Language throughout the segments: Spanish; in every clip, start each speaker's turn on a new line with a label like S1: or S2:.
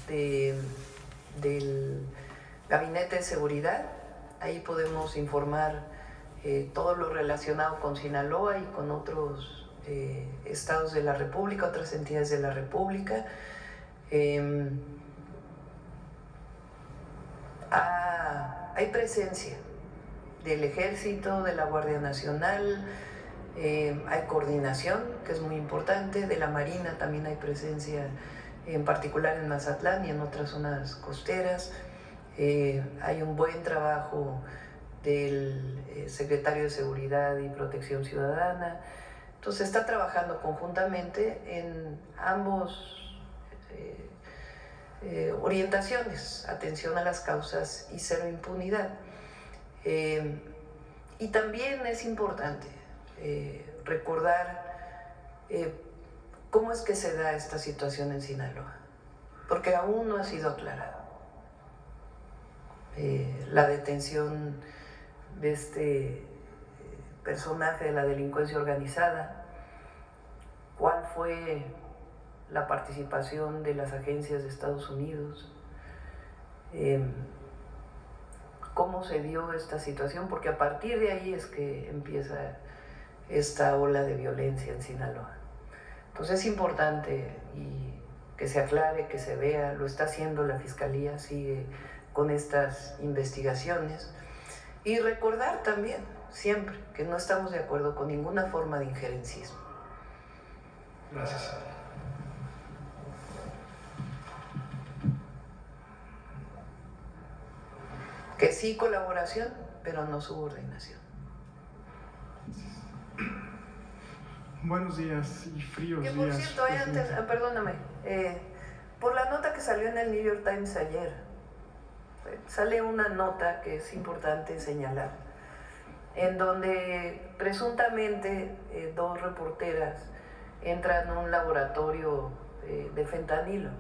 S1: del Gabinete de Seguridad. Ahí podemos informar todo lo relacionado con Sinaloa y con otros estados de la República, otras entidades de la República. Hay presencia del Ejército, de la Guardia Nacional, hay coordinación, que es muy importante, de la Marina también hay presencia, en particular en Mazatlán y en otras zonas costeras. Hay un buen trabajo del Secretario de Seguridad y Protección Ciudadana. Entonces está trabajando conjuntamente en ambos orientaciones, atención a las causas y cero impunidad. Y también es importante recordar cómo es que se da esta situación en Sinaloa, porque aún no ha sido aclarado. La detención de este personaje de la delincuencia organizada, cuál fue la participación de las agencias de Estados Unidos, cómo se dio esta situación, porque a partir de ahí es que empieza esta ola de violencia en Sinaloa. Entonces es importante que se aclare, que se vea, lo está haciendo la Fiscalía, sigue con estas investigaciones, y recordar también, siempre, que no estamos de acuerdo con ninguna forma de injerencismo.
S2: Gracias.
S1: Que sí colaboración, pero no subordinación.
S2: Buenos días y fríos días.
S1: Que por cierto, antes, perdóname, por la nota que salió en el New York Times ayer, sale una nota que es importante señalar, en donde presuntamente dos reporteras entran a un laboratorio de fentanilo.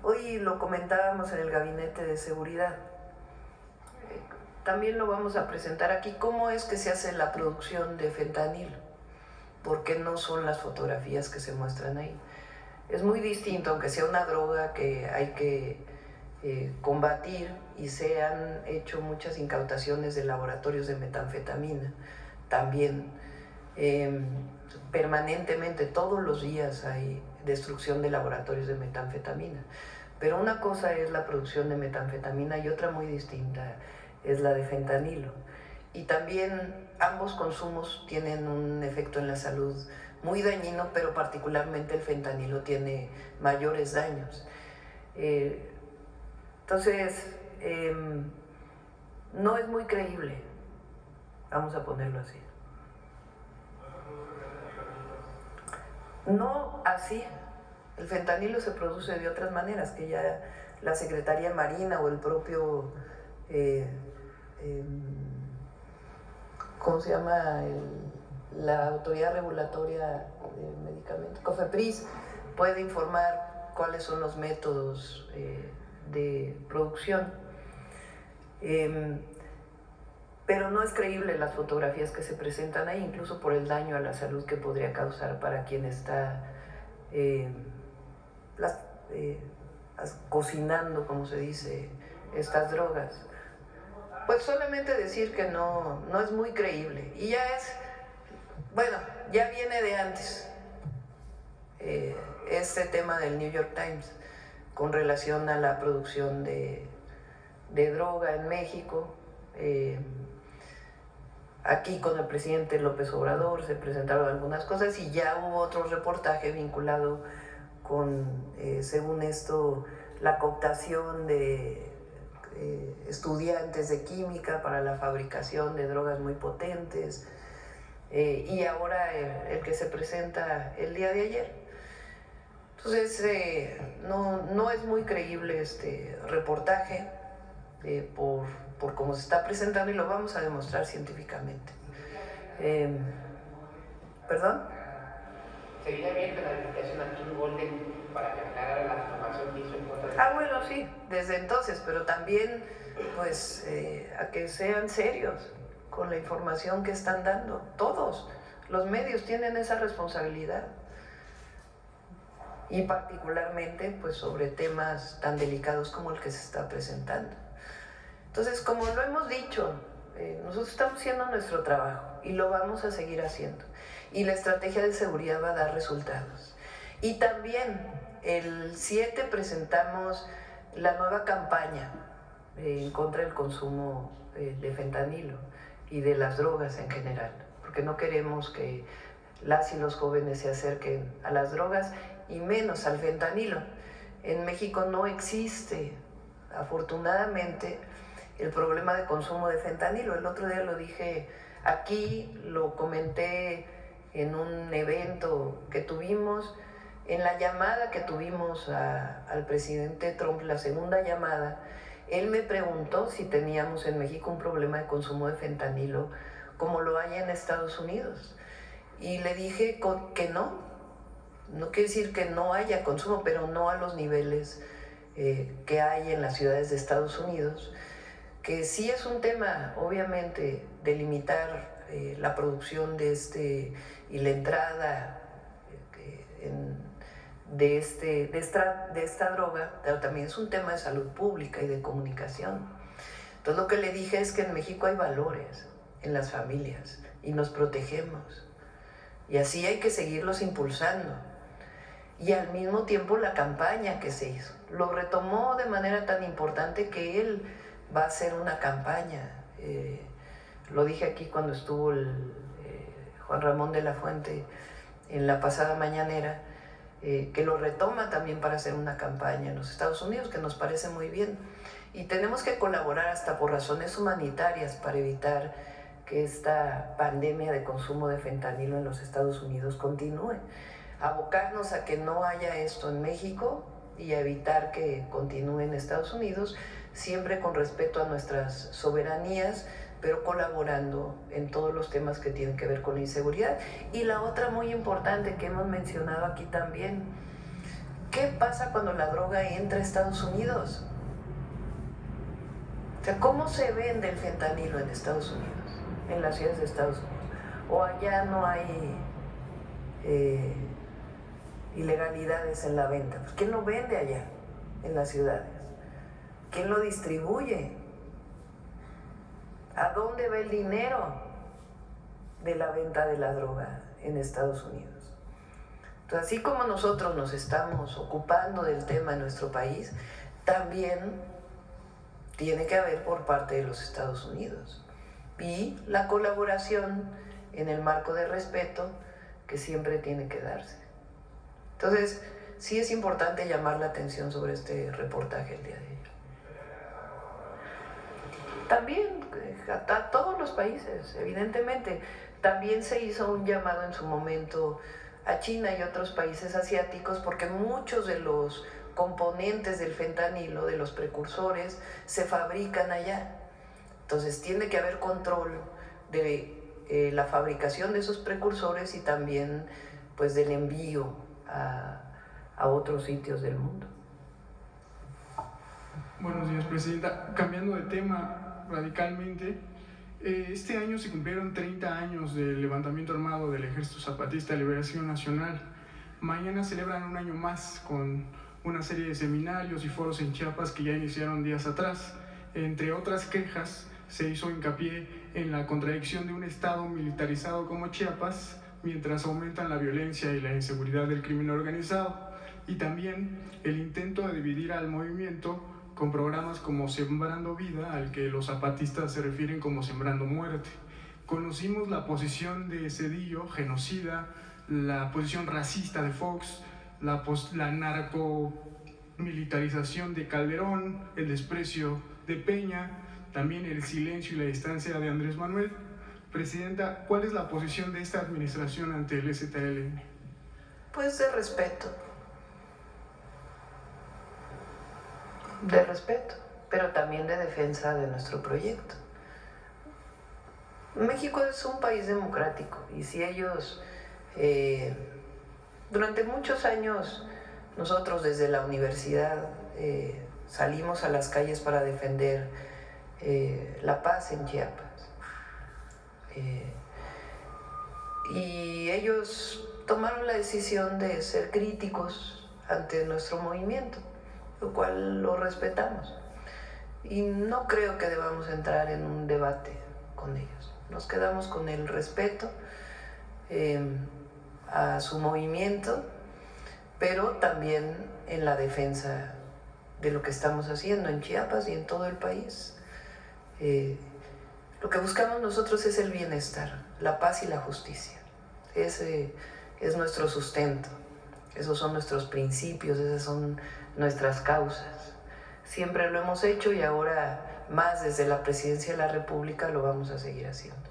S1: Hoy lo comentábamos en el Gabinete de Seguridad. También lo vamos a presentar aquí, cómo es que se hace la producción de fentanilo, porque no son las fotografías que se muestran ahí. Es muy distinto, aunque sea una droga que hay que combatir, y se han hecho muchas incautaciones de laboratorios de metanfetamina también. Permanentemente, todos los días hay destrucción de laboratorios de metanfetamina, pero una cosa es la producción de metanfetamina y otra muy distinta es la de fentanilo, y también ambos consumos tienen un efecto en la salud muy dañino, pero particularmente el fentanilo tiene mayores daños. Entonces, no es muy creíble, vamos a ponerlo así. No así. El fentanilo se produce de otras maneras, que ya la Secretaría de Marina o el propio, ¿cómo se llama? La Autoridad Regulatoria de Medicamentos, COFEPRIS, puede informar cuáles son los métodos de producción. Pero no es creíble las fotografías que se presentan ahí, incluso por el daño a la salud que podría causar para quien está cocinando, como se dice, estas drogas. Pues solamente decir que no es muy creíble, y ya es, bueno, ya viene de antes este tema del New York Times con relación a la producción de droga en México. Aquí con el presidente López Obrador se presentaron algunas cosas, y ya hubo otro reportaje vinculado con, según esto, la cooptación de estudiantes de química para la fabricación de drogas muy potentes, y ahora el que se presenta el día de ayer. Entonces, no es muy creíble este reportaje por cómo se está presentando, y lo vamos a demostrar científicamente. ¿Perdón?
S3: ¿Sería bien que la verificación a Kim Golden para que aclarara la información que hizo en contra de...
S1: Bueno, sí, desde entonces, pero también, pues, a que sean serios con la información que están dando. Todos los medios tienen esa responsabilidad. y particularmente pues sobre temas tan delicados como el que se está presentando. Entonces, como lo hemos dicho, nosotros estamos haciendo nuestro trabajo y lo vamos a seguir haciendo, y la estrategia de seguridad va a dar resultados. Y también el 7 presentamos la nueva campaña en contra del consumo de fentanilo y de las drogas en general, porque no queremos que las y los jóvenes se acerquen a las drogas y menos al fentanilo. En México no existe, afortunadamente, el problema de consumo de fentanilo. El otro día lo dije aquí, lo comenté en un evento que tuvimos, en la llamada que tuvimos al presidente Trump, la segunda llamada. Él me preguntó si teníamos en México un problema de consumo de fentanilo como lo hay en Estados Unidos. Y le dije que no. No quiere decir que no haya consumo, pero no a los niveles que hay en las ciudades de Estados Unidos. Que sí es un tema, obviamente, de limitar la producción de y la entrada de esta droga, pero también es un tema de salud pública y de comunicación. Entonces lo que le dije es que en México hay valores en las familias y nos protegemos, y así hay que seguirlos impulsando. Y al mismo tiempo la campaña que se hizo lo retomó de manera tan importante que él va a hacer una campaña. Lo dije aquí cuando estuvo Juan Ramón de la Fuente en la pasada mañanera, que lo retoma también para hacer una campaña en los Estados Unidos, que nos parece muy bien. Y tenemos que colaborar hasta por razones humanitarias para evitar que esta pandemia de consumo de fentanilo en los Estados Unidos continúe. Abocarnos a que no haya esto en México y a evitar que continúe en Estados Unidos, siempre con respeto a nuestras soberanías, pero colaborando en todos los temas que tienen que ver con la inseguridad. Y la otra muy importante que hemos mencionado aquí también, ¿qué pasa cuando la droga entra a Estados Unidos? O sea, ¿cómo se vende el fentanilo en Estados Unidos, en las ciudades de Estados Unidos? ¿O allá no hay ilegalidades en la venta? Pues, ¿quién lo vende allá en las ciudades? ¿Quién lo distribuye? ¿A dónde va el dinero de la venta de la droga en Estados Unidos? Entonces, así como nosotros nos estamos ocupando del tema en nuestro país, también tiene que haber por parte de los Estados Unidos. Y la colaboración en el marco de respeto que siempre tiene que darse. Entonces, sí es importante llamar la atención sobre este reportaje el día de hoy. También a todos los países, evidentemente. También se hizo un llamado en su momento a China y otros países asiáticos, porque muchos de los componentes del fentanilo, de los precursores, se fabrican allá. Entonces tiene que haber control de la fabricación de esos precursores y también pues del envío a otros sitios del mundo.
S2: Buenos días, Presidenta. Cambiando de tema radicalmente, este año se cumplieron 30 años del levantamiento armado del Ejército Zapatista de Liberación Nacional. Mañana celebran un año más con una serie de seminarios y foros en Chiapas que ya iniciaron días atrás. Entre otras quejas, se hizo hincapié en la contradicción de un estado militarizado como Chiapas, mientras aumentan la violencia y la inseguridad del crimen organizado, y también el intento de dividir al movimiento con programas como Sembrando Vida, al que los zapatistas se refieren como Sembrando Muerte. Conocimos la posición de Zedillo, genocida, la posición racista de Fox, la narcomilitarización de Calderón, el desprecio de Peña, también el silencio y la distancia de Andrés Manuel. Presidenta, ¿cuál es la posición de esta administración ante el EZLN?
S1: Pues de respeto, pero también de defensa de nuestro proyecto. México es un país democrático, y si ellos, durante muchos años, nosotros desde la universidad salimos a las calles para defender la paz en Chiapas. Y ellos tomaron la decisión de ser críticos ante nuestro movimiento, lo cual lo respetamos. Y no creo que debamos entrar en un debate con ellos. Nos quedamos con el respeto a su movimiento, pero también en la defensa de lo que estamos haciendo en Chiapas y en todo el país. Lo que buscamos nosotros es el bienestar, la paz y la justicia. Ese es nuestro sustento, esos son nuestros principios, esas son nuestras causas. Siempre lo hemos hecho y ahora más desde la Presidencia de la República lo vamos a seguir haciendo.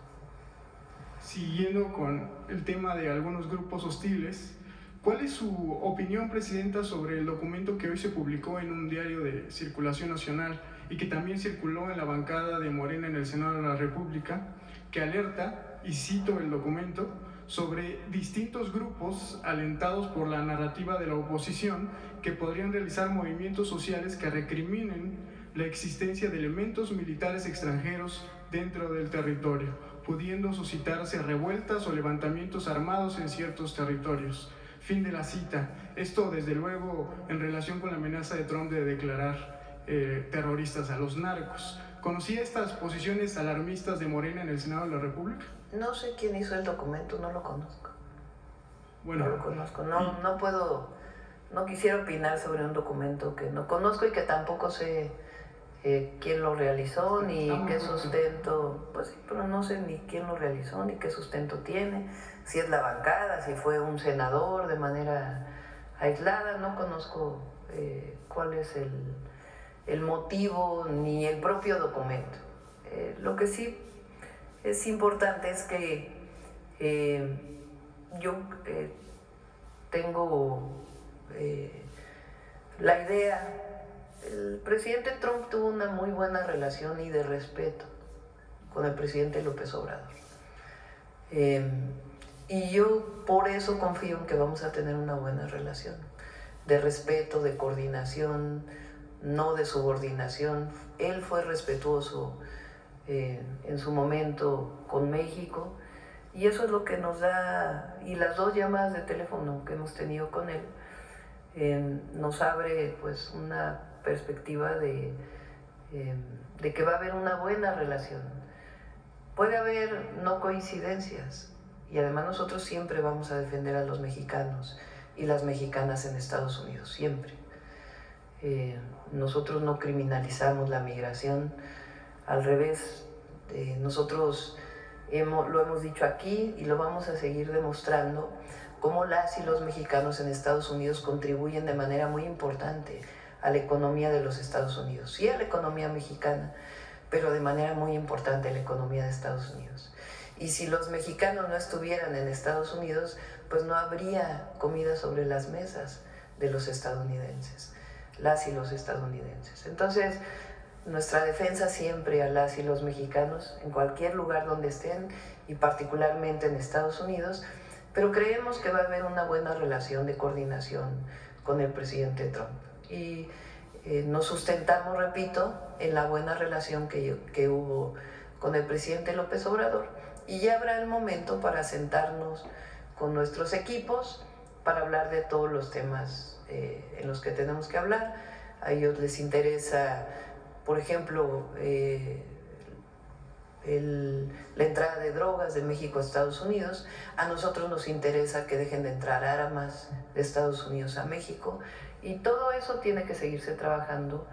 S2: Siguiendo con el tema de algunos grupos hostiles, ¿cuál es su opinión, Presidenta, sobre el documento que hoy se publicó en un diario de circulación nacional y que también circuló en la bancada de Morena en el Senado de la República, que alerta, y cito el documento, sobre distintos grupos alentados por la narrativa de la oposición que podrían realizar movimientos sociales que recriminen la existencia de elementos militares extranjeros dentro del territorio, pudiendo suscitarse revueltas o levantamientos armados en ciertos territorios? Fin de la cita. Esto, desde luego, en relación con la amenaza de Trump de declarar terroristas a los narcos. ¿Conocía estas posiciones alarmistas de Morena en el Senado de la República?
S1: No sé quién hizo el documento, no lo conozco.
S2: Bueno,
S1: no lo conozco, no puedo, no quisiera opinar sobre un documento que no conozco y que tampoco sé quién lo realizó, ni qué sustento, pues sí, pero no sé ni quién lo realizó, ni qué sustento tiene, si es la bancada, si fue un senador de manera aislada, no conozco cuál es el motivo ni el propio documento. Lo que sí es importante es que yo tengo la idea. El presidente Trump tuvo una muy buena relación y de respeto con el presidente López Obrador. Y yo por eso confío en que vamos a tener una buena relación de respeto, de coordinación, no de subordinación. Él fue respetuoso en su momento con México y eso es lo que nos da, y las 2 llamadas de teléfono que hemos tenido con él nos abre pues una perspectiva de que va a haber una buena relación. Puede haber no coincidencias y además nosotros siempre vamos a defender a los mexicanos y las mexicanas en Estados Unidos, siempre. Nosotros no criminalizamos la migración, al revés, nosotros lo hemos dicho aquí y lo vamos a seguir demostrando, cómo las y los mexicanos en Estados Unidos contribuyen de manera muy importante a la economía de los Estados Unidos, sí a la economía mexicana, pero de manera muy importante a la economía de Estados Unidos. Y si los mexicanos no estuvieran en Estados Unidos, pues no habría comida sobre las mesas de los estadounidenses, las y los estadounidenses. Entonces, nuestra defensa siempre a las y los mexicanos, en cualquier lugar donde estén, y particularmente en Estados Unidos, pero creemos que va a haber una buena relación de coordinación con el presidente Trump. Y nos sustentamos, repito, en la buena relación que hubo con el presidente López Obrador. Y ya habrá el momento para sentarnos con nuestros equipos para hablar de todos los temas en los que tenemos que hablar. A ellos les interesa, por ejemplo, la entrada de drogas de México a Estados Unidos. A nosotros nos interesa que dejen de entrar armas de Estados Unidos a México. Y todo eso tiene que seguirse trabajando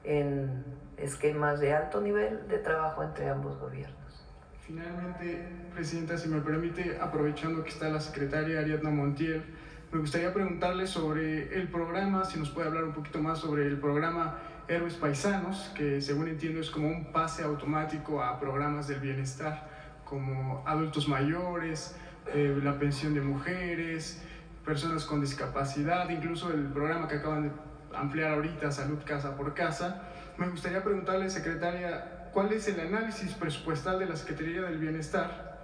S1: en esquemas de alto nivel de trabajo entre ambos gobiernos.
S2: Finalmente, Presidenta, si me permite, aprovechando que está la secretaria Ariadna Montiel, me gustaría preguntarle sobre el programa, si nos puede hablar un poquito más sobre el programa Héroes Paisanos, que según entiendo es como un pase automático a programas del bienestar, como adultos mayores, la pensión de mujeres, personas con discapacidad, incluso el programa que acaban de ampliar ahorita, Salud Casa por Casa. Me gustaría preguntarle, secretaria, ¿cuál es el análisis presupuestal de la Secretaría del Bienestar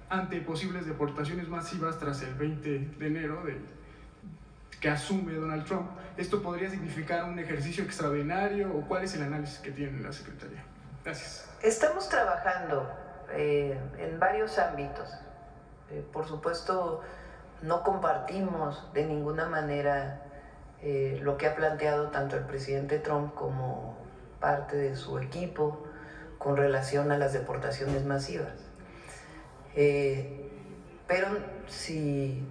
S2: ante posibles deportaciones masivas tras el 20 de enero que asume Donald Trump? ¿Esto podría significar un ejercicio extraordinario o cuál es el análisis que tiene la Secretaría? Gracias.
S1: Estamos trabajando en varios ámbitos. Por supuesto, no compartimos de ninguna manera lo que ha planteado tanto el presidente Trump como parte de su equipo con relación a las deportaciones masivas. Pero si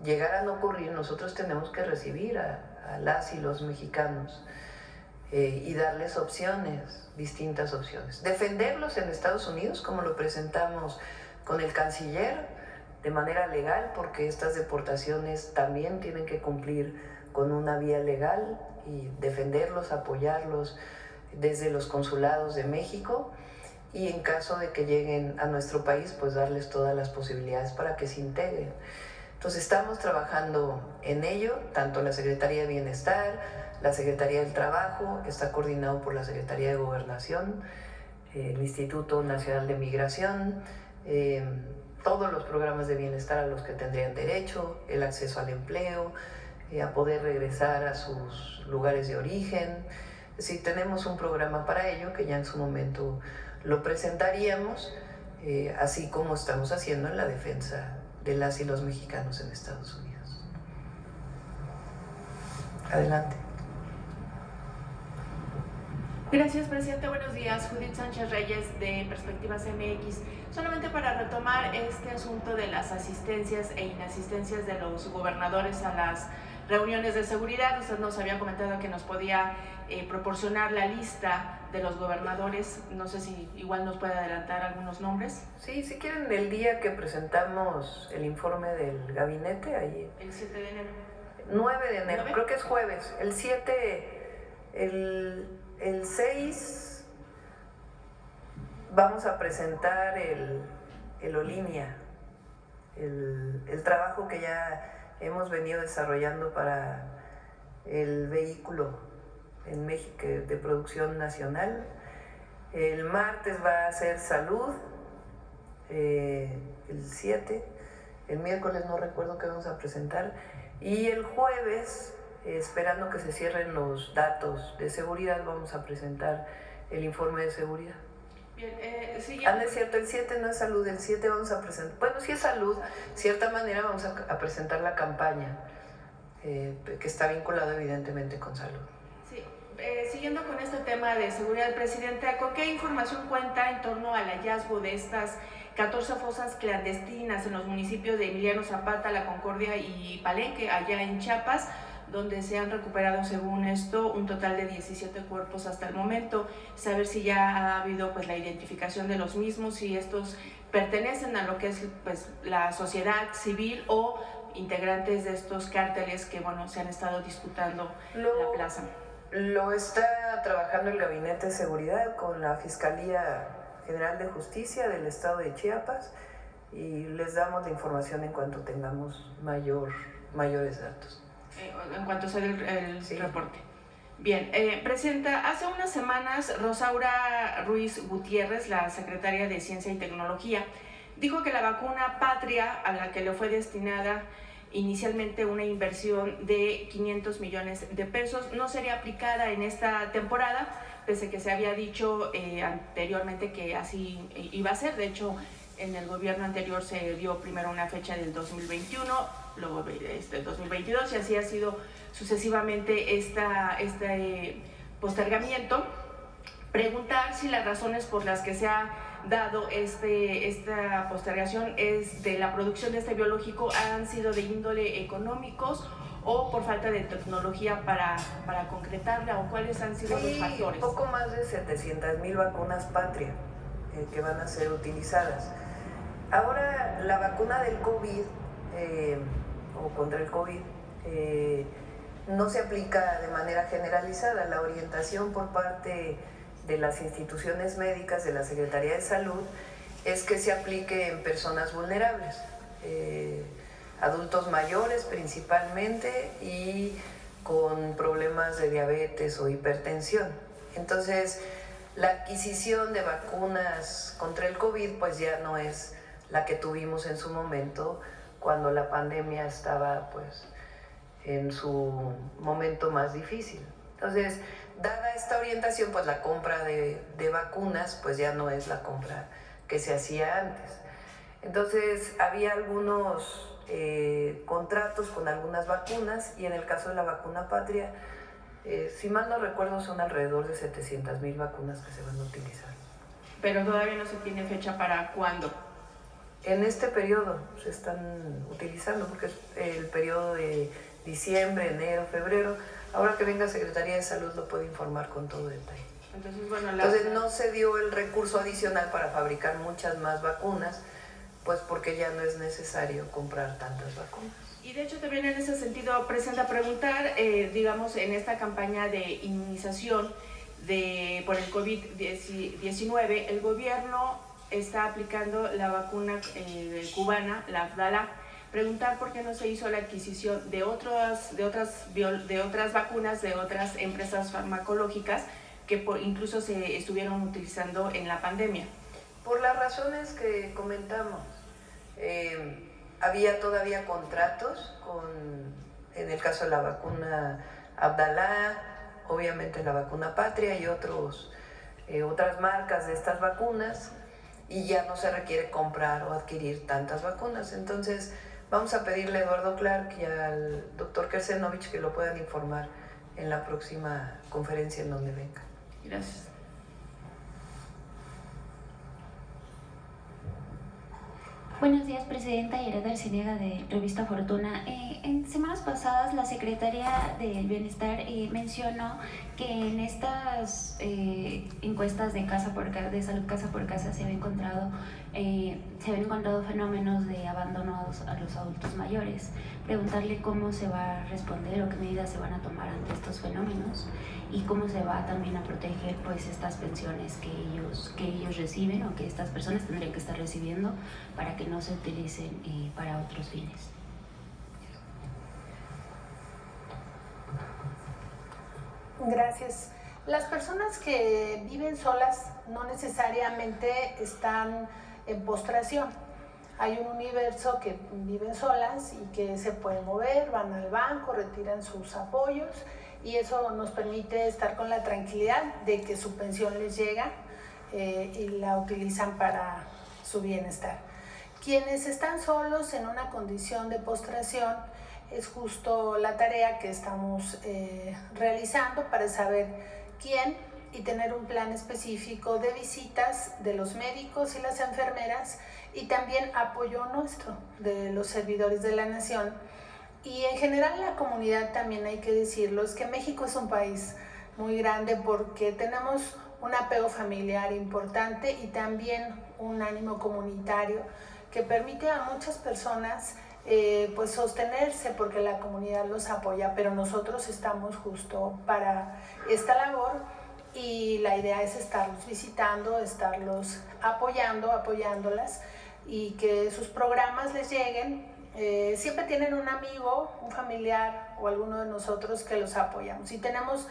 S1: llegaran a ocurrir, nosotros tenemos que recibir a las y los mexicanos y darles opciones, distintas opciones. Defenderlos en Estados Unidos, como lo presentamos con el canciller, de manera legal, porque estas deportaciones también tienen que cumplir con una vía legal, y defenderlos, apoyarlos desde los consulados de México, y en caso de que lleguen a nuestro país, pues darles todas las posibilidades para que se integren. Entonces estamos trabajando en ello, tanto la Secretaría de Bienestar, la Secretaría del Trabajo, que está coordinado por la Secretaría de Gobernación, el Instituto Nacional de Migración, todos los programas de bienestar a los que tendrían derecho, el acceso al empleo, a poder regresar a sus lugares de origen. Es decir, tenemos un programa para ello que ya en su momento lo presentaríamos, así como estamos haciendo en la defensa de las y los mexicanos en Estados Unidos. Adelante.
S4: Gracias, presidente. Buenos días. Judith Sánchez Reyes, de Perspectivas MX. Solamente para retomar este asunto de las asistencias e inasistencias de los gobernadores a las reuniones de seguridad. Usted nos había comentado que nos podía proporcionar la lista de los gobernadores. No sé si igual nos puede adelantar algunos nombres.
S1: Sí, si quieren, el día que presentamos el informe del gabinete, ahí...
S4: El 7 de enero.
S1: 9 de enero,
S4: ¿9?
S1: Creo que es jueves. El 7, el 6, vamos a presentar el Olinia, el trabajo que ya hemos venido desarrollando para el vehículo en México de producción nacional. El martes va a ser salud, el 7, el miércoles no recuerdo qué vamos a presentar, y el jueves, esperando que se cierren los datos de seguridad, vamos a presentar el informe de seguridad.
S4: Bien, sí,
S1: no es cierto, el 7 no es salud, el 7 vamos a presentar, bueno, sí es salud, de cierta manera vamos a presentar la campaña, que está vinculado evidentemente con salud.
S4: Sí, siguiendo con este tema de seguridad, presidente, ¿con qué información cuenta en torno al hallazgo de estas 14 fosas clandestinas en los municipios de Emiliano Zapata, La Concordia y Palenque, allá en Chiapas, donde se han recuperado, según esto, un total de 17 cuerpos hasta el momento? Saber si ya ha habido pues la identificación de los mismos, si estos pertenecen a lo que es pues la sociedad civil o integrantes de estos cárteles que bueno se han estado disputando la plaza.
S1: Lo está trabajando el Gabinete de Seguridad con la Fiscalía General de Justicia del Estado de Chiapas, y les damos la información en cuanto tengamos mayores datos.
S4: En cuanto sea el
S1: sí.
S4: reporte. Bien, presidenta, hace unas semanas Rosaura Ruiz Gutiérrez, la secretaria de Ciencia y Tecnología, dijo que la vacuna Patria, a la que le fue destinada inicialmente una inversión de 500 millones de pesos, no sería aplicada en esta temporada, pese a que se había dicho anteriormente que así iba a ser. De hecho, en el gobierno anterior se dio primero una fecha del 2021, luego 2022, y así ha sido sucesivamente este postergamiento. Preguntar si las razones por las que se ha dado esta postergación es de la producción de este biológico han sido de índole económicos o por falta de tecnología para concretarla, o cuáles han sido los factores.
S1: Poco más de 700,000 vacunas Patria que van a ser utilizadas. Ahora, la vacuna del COVID o contra el COVID no se aplica de manera generalizada. La orientación por parte de las instituciones médicas, de la Secretaría de Salud, es que se aplique en personas vulnerables, adultos mayores principalmente, y con problemas de diabetes o hipertensión. Entonces, la adquisición de vacunas contra el COVID pues ya no es la que tuvimos en su momento, cuando la pandemia estaba pues en su momento más difícil. Entonces, dada esta orientación, pues la compra de vacunas pues ya no es la compra que se hacía antes. Entonces, había algunos contratos con algunas vacunas, y en el caso de la vacuna Patria, si mal no recuerdo, son alrededor de 700,000 vacunas que se van a utilizar.
S4: Pero todavía no se tiene fecha para cuándo.
S1: En este periodo se están utilizando, porque es el periodo de diciembre, enero, febrero. Ahora que venga Secretaría de Salud lo puede informar con todo detalle.
S4: Entonces, bueno,
S1: Entonces no se dio el recurso adicional para fabricar muchas más vacunas, pues porque ya no es necesario comprar tantas vacunas.
S4: Y de hecho también en ese sentido, Presidenta, preguntar, digamos, en esta campaña de inmunización por el COVID-19, el gobierno está aplicando la vacuna cubana, la Abdala. Preguntar por qué no se hizo la adquisición de otras vacunas de otras empresas farmacológicas que incluso se estuvieron utilizando en la pandemia.
S1: Por las razones que comentamos, había todavía contratos en el caso de la vacuna Abdala, obviamente la vacuna Patria y otras marcas de estas vacunas, y ya no se requiere comprar o adquirir tantas vacunas. Entonces vamos a pedirle a Eduardo Clark y al doctor Kersenovich que lo puedan informar en la próxima conferencia en donde venga.
S4: Gracias.
S5: Buenos días, Presidenta. Yereda Arciniega, de Revista Fortuna. En semanas pasadas, la Secretaría del Bienestar mencionó que en estas encuestas de salud casa por casa se habían encontrado fenómenos de abandono a los adultos mayores. Preguntarle cómo se va a responder o qué medidas se van a tomar ante estos fenómenos y cómo se va también a proteger pues estas pensiones que ellos reciben o que estas personas tendrían que estar recibiendo para que no se utilicen para otros fines.
S6: Gracias. Las personas que viven solas no necesariamente están en postración. Hay un universo que viven solas y que se pueden mover, van al banco, retiran sus apoyos, y eso nos permite estar con la tranquilidad de que su pensión les llega y la utilizan para su bienestar. Quienes están solos en una condición de postración, es justo la tarea que estamos realizando para saber quién y tener un plan específico de visitas de los médicos y las enfermeras, y también apoyo nuestro de los servidores de la nación. Y en general la comunidad, también hay que decirlo, es que México es un país muy grande porque tenemos un apego familiar importante y también un ánimo comunitario que permite a muchas personas pues sostenerse porque la comunidad los apoya, pero nosotros estamos justo para esta labor y la idea es estarlos visitando, estarlos apoyándolas y que sus programas les lleguen. Siempre tienen un amigo, un familiar o alguno de nosotros que los apoyamos, y tenemos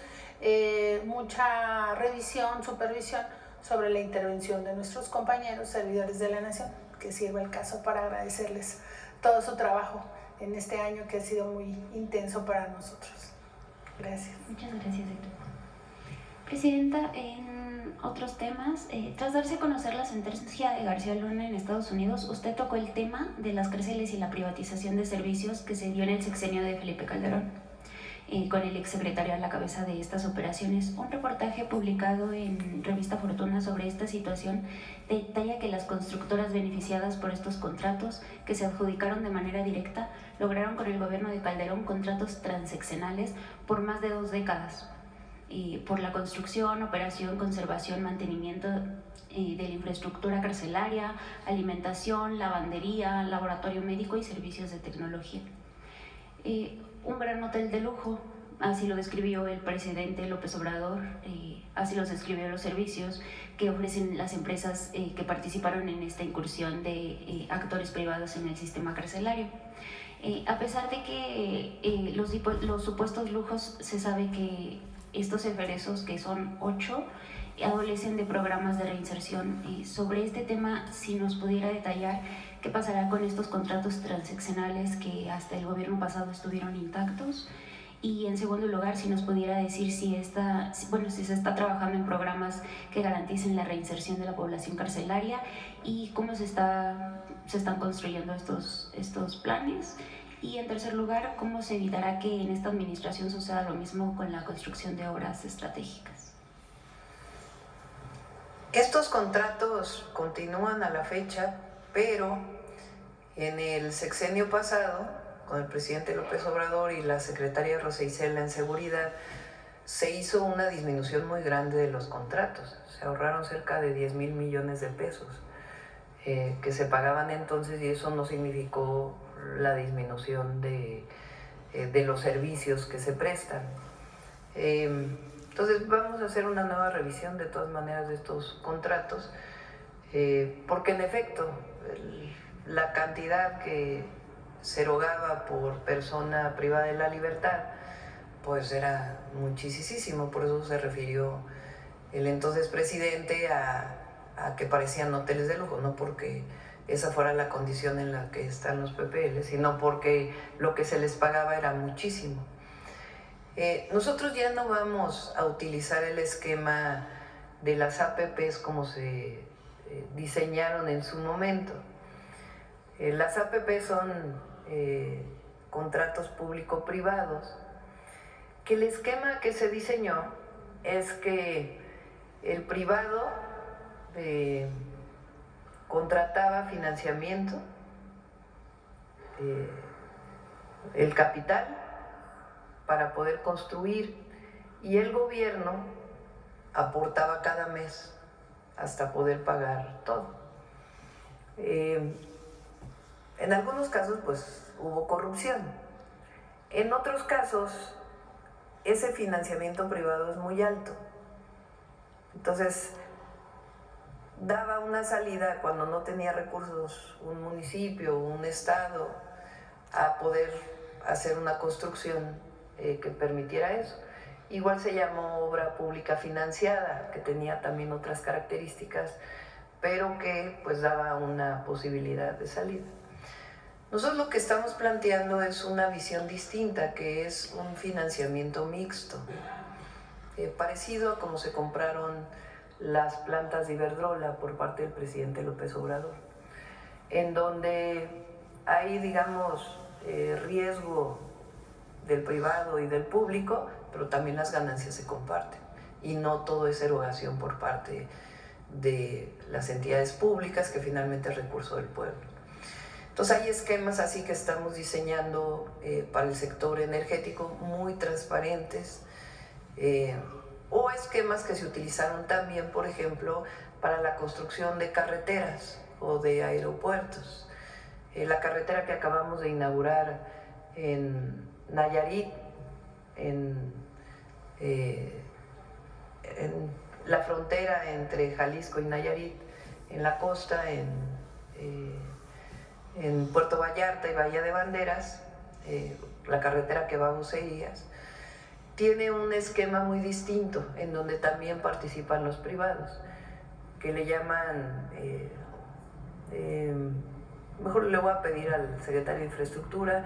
S6: mucha revisión, supervisión sobre la intervención de nuestros compañeros servidores de la nación, que sirve el caso para agradecerles todo su trabajo en este año que ha sido muy intenso para nosotros. Gracias.
S5: Muchas gracias, Héctor. Presidenta, en otros temas, tras darse a conocer la sentencia de García Luna en Estados Unidos, usted tocó el tema de las cárceles y la privatización de servicios que se dio en el sexenio de Felipe Calderón, con el exsecretario a la cabeza de estas operaciones. Un reportaje publicado en Revista Fortuna sobre esta situación detalla que las constructoras beneficiadas por estos contratos, que se adjudicaron de manera directa, lograron con el gobierno de Calderón contratos transeccionales por más de 2 décadas. Por la construcción, operación, conservación, mantenimiento de la infraestructura carcelaria, alimentación, lavandería, laboratorio médico y servicios de tecnología. Un gran hotel de lujo, así lo describió el presidente López Obrador, así los describió los servicios que ofrecen las empresas que participaron en esta incursión de actores privados en el sistema carcelario. A pesar de que los supuestos lujos, se sabe que estos egresos, que son 8, adolecen de programas de reinserción. Sobre este tema, si nos pudiera detallar qué pasará con estos contratos transaccionales que hasta el gobierno pasado estuvieron intactos Y en segundo lugar, si nos pudiera decir si se está trabajando en programas que garanticen la reinserción de la población carcelaria y cómo se están construyendo estos planes. Y en tercer lugar, cómo se evitará que en esta administración suceda lo mismo con la construcción de obras estratégicas.
S1: Estos contratos continúan a la fecha, pero en el sexenio pasado, con el presidente López Obrador y la secretaria Rosa Isela en seguridad, se hizo una disminución muy grande de los contratos. Se ahorraron cerca de 10,000 millones de pesos que se pagaban entonces, y eso no significó la disminución de los servicios que se prestan. Entonces vamos a hacer una nueva revisión de todas maneras de estos contratos, porque en efecto la cantidad que se erogaba por persona privada de la libertad pues era muchísimo, por eso se refirió el entonces presidente a que parecían hoteles de lujo, no porque esa fuera la condición en la que están los PPL, sino porque lo que se les pagaba era muchísimo. Nosotros ya no vamos a utilizar el esquema de las APPs como se diseñaron en su momento. Las APP son contratos público-privados, que el esquema que se diseñó es que el privado contrataba financiamiento, el capital para poder construir, y el gobierno aportaba cada mes hasta poder pagar todo. En algunos casos pues hubo corrupción, en otros casos ese financiamiento privado es muy alto, entonces daba una salida cuando no tenía recursos un municipio o un estado a poder hacer una construcción que permitiera eso. Igual se llamó obra pública financiada, que tenía también otras características, pero que pues daba una posibilidad de salida. Nosotros lo que estamos planteando es una visión distinta, que es un financiamiento mixto, parecido a como se compraron las plantas de Iberdrola por parte del presidente López Obrador, en donde hay, digamos, riesgo del privado y del público, pero también las ganancias se comparten y no todo es erogación por parte de las entidades públicas, que finalmente es recurso del pueblo. Entonces hay esquemas así que estamos diseñando para el sector energético muy transparentes, o esquemas que se utilizaron también, por ejemplo, para la construcción de carreteras o de aeropuertos. La carretera que acabamos de inaugurar en Nayarit, en la frontera entre Jalisco y Nayarit, en la costa, en Puerto Vallarta y Bahía de Banderas, la carretera que va a Bucerías, tiene un esquema muy distinto, en donde también participan los privados, que le llaman, mejor le voy a pedir al secretario de Infraestructura,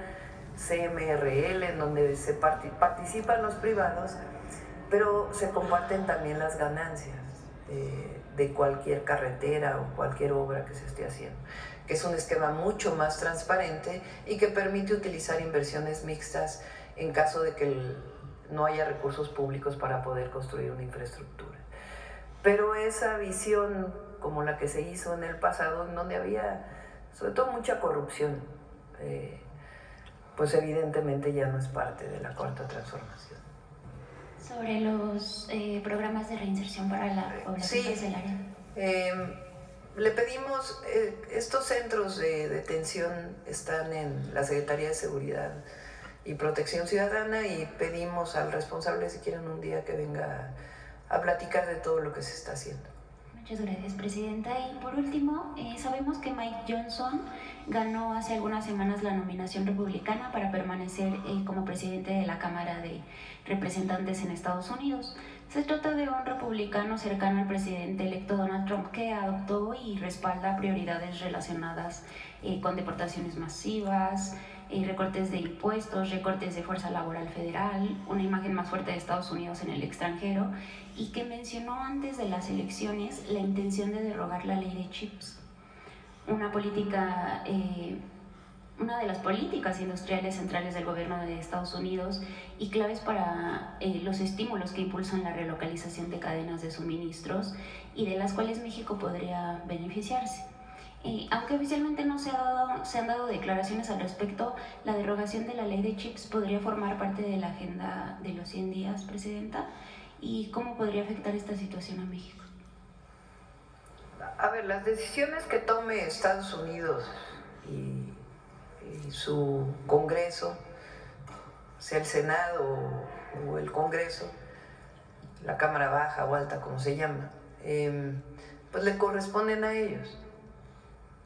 S1: CMRL, en donde se participan los privados, pero se comparten también las ganancias de cualquier carretera o cualquier obra que se esté haciendo, que es un esquema mucho más transparente y que permite utilizar inversiones mixtas en caso de que no haya recursos públicos para poder construir una infraestructura. Pero esa visión como la que se hizo en el pasado, en donde había sobre todo mucha corrupción, pues evidentemente ya no es parte de la Cuarta Transformación.
S5: Sobre los programas de reinserción para la población carcelaria.
S1: Le pedimos, estos centros de detención están en la Secretaría de Seguridad y Protección Ciudadana, y pedimos al responsable si quieren un día que venga a platicar de todo lo que se está haciendo.
S5: Muchas gracias, Presidenta. Y por último, sabemos que Mike Johnson ganó hace algunas semanas la nominación republicana para permanecer como presidente de la Cámara de Representantes en Estados Unidos. Se trata de un republicano cercano al presidente electo Donald Trump, que adoptó y respalda prioridades relacionadas con deportaciones masivas, recortes de impuestos, recortes de fuerza laboral federal, una imagen más fuerte de Estados Unidos en el extranjero, y que mencionó antes de las elecciones la intención de derogar la ley de chips, una de las políticas industriales centrales del gobierno de Estados Unidos y claves para los estímulos que impulsan la relocalización de cadenas de suministros y de las cuales México podría beneficiarse. Aunque oficialmente no se han dado declaraciones al respecto, la derogación de la ley de chips podría formar parte de la agenda de los 100 días, Presidenta. ¿Y cómo podría afectar esta situación a México?
S1: A ver, las decisiones que tome Estados Unidos y su Congreso, sea el Senado o el Congreso, la Cámara Baja o Alta, como se llama, pues le corresponden a ellos.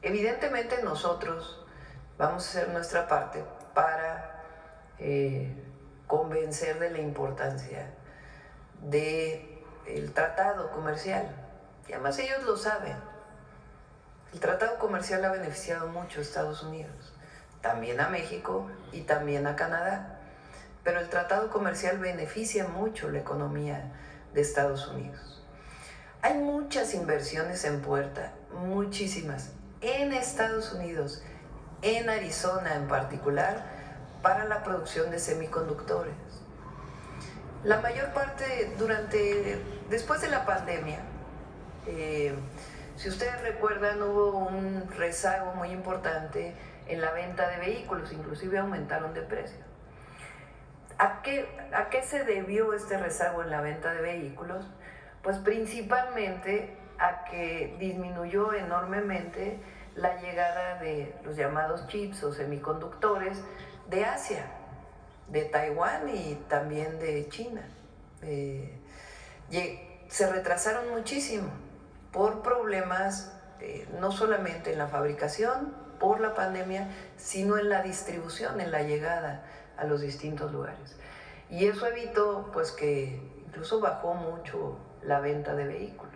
S1: Evidentemente nosotros vamos a hacer nuestra parte para convencer de la importancia del tratado comercial. Y además ellos lo saben. El tratado comercial ha beneficiado mucho a Estados Unidos, también a México y también a Canadá. Pero el tratado comercial beneficia mucho la economía de Estados Unidos. Hay muchas inversiones en puerta, muchísimas, en Estados Unidos, en Arizona en particular, para la producción de semiconductores. La mayor parte después de la pandemia, si ustedes recuerdan, hubo un rezago muy importante en la venta de vehículos, inclusive aumentaron de precio. ¿A qué se debió este rezago en la venta de vehículos? Pues principalmente a que disminuyó enormemente la llegada de los llamados chips o semiconductores de Asia, de Taiwán y también de China. Se retrasaron muchísimo por problemas no solamente en la fabricación, por la pandemia, sino en la distribución, en la llegada a los distintos lugares. Y eso evitó pues que incluso bajó mucho la venta de vehículos.